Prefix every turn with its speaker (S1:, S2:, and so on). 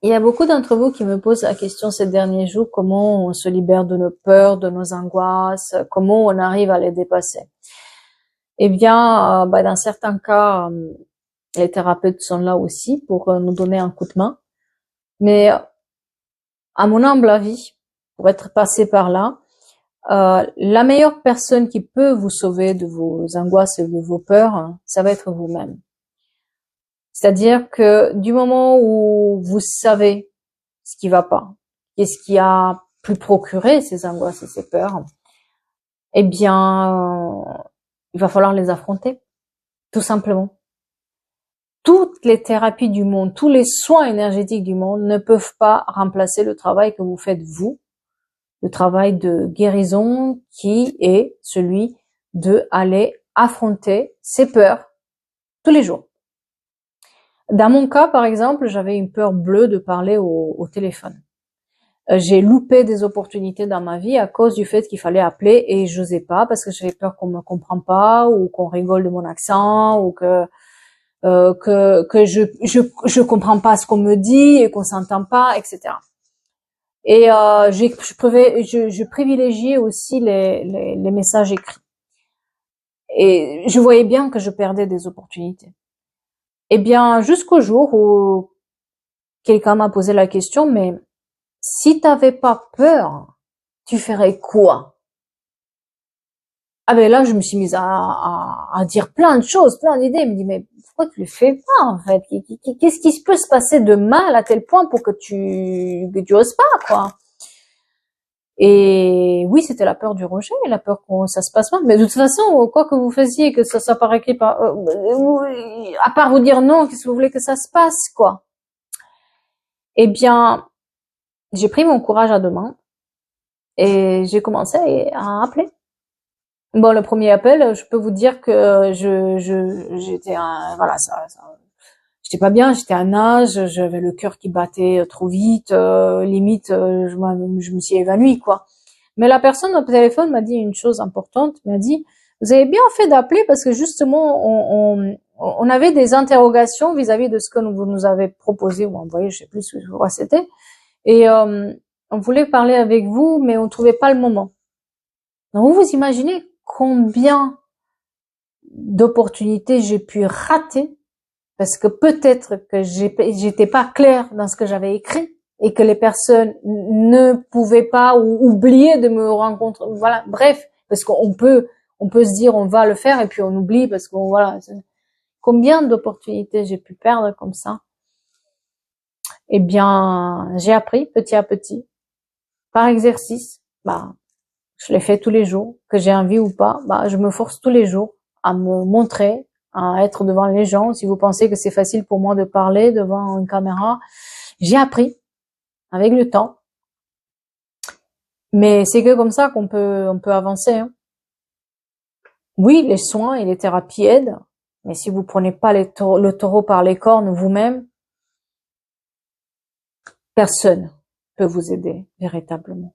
S1: Il y a beaucoup d'entre vous qui me posent la question ces derniers jours, comment on se libère de nos peurs, de nos angoisses, comment on arrive à les dépasser. Eh bien, dans certains cas, les thérapeutes sont là aussi pour nous donner un coup de main. Mais à mon humble avis, pour être passé par là, la meilleure personne qui peut vous sauver de vos angoisses et de vos peurs, ça va être vous-même. C'est-à-dire que du moment où vous savez ce qui va pas, qu'est-ce qui a pu procurer ces angoisses et ces peurs, eh bien, il va falloir les affronter, tout simplement. Toutes les thérapies du monde, tous les soins énergétiques du monde ne peuvent pas remplacer le travail que vous faites vous, le travail de guérison qui est celui de aller affronter ses peurs tous les jours. Dans mon cas, par exemple, j'avais une peur bleue de parler au téléphone. J'ai loupé des opportunités dans ma vie à cause du fait qu'il fallait appeler et j'osais pas parce que j'avais peur qu'on me comprenne pas ou qu'on rigole de mon accent ou que je comprends pas ce qu'on me dit et qu'on s'entend pas, etc. Et je privilégiais aussi les messages écrits. Et je voyais bien que je perdais des opportunités. Eh bien, jusqu'au jour où quelqu'un m'a posé la question, mais si t'avais pas peur, tu ferais quoi? Ah ben là, je me suis mise à dire plein de choses, plein d'idées. Je me dis, mais pourquoi tu le fais pas, en fait? Qu'est-ce qui peut se passer de mal à tel point pour que tu oses pas, quoi? Et oui, c'était la peur du rejet, la peur que ça se passe mal. Mais de toute façon, quoi que vous faisiez, que ça paraît écrit par, à part vous dire non, qu'est-ce que vous voulez que ça se passe, quoi? Eh bien, j'ai pris mon courage à deux mains et j'ai commencé à appeler. Bon, le premier appel, je peux vous dire que j'étais voilà, j'étais pas bien, j'étais à nage, j'avais le cœur qui battait trop vite, limite, je me suis évanouie, quoi. Mais la personne au téléphone m'a dit une chose importante, m'a dit, vous avez bien fait d'appeler parce que justement, on avait des interrogations vis-à-vis de ce que vous nous avez proposé ou envoyé, je sais plus ce que c'était, et on voulait parler avec vous, mais on trouvait pas le moment. Donc vous imaginez combien d'opportunités j'ai pu rater parce que peut-être que j'étais pas claire dans ce que j'avais écrit et que les personnes ne pouvaient pas ou oublier de me rencontrer. Voilà, bref, parce qu'on peut se dire on va le faire et puis on oublie parce qu'on voilà. Combien d'opportunités j'ai pu perdre comme ça? Eh bien, j'ai appris petit à petit, par exercice. Je l'ai fait tous les jours, que j'ai envie ou pas. Je me force tous les jours à me montrer, à être devant les gens. Si vous pensez que c'est facile pour moi de parler devant une caméra, j'ai appris avec le temps. Mais c'est que comme ça on peut avancer, hein. Oui, les soins et les thérapies aident, mais si vous prenez pas le taureau par les cornes vous-même, personne peut vous aider véritablement.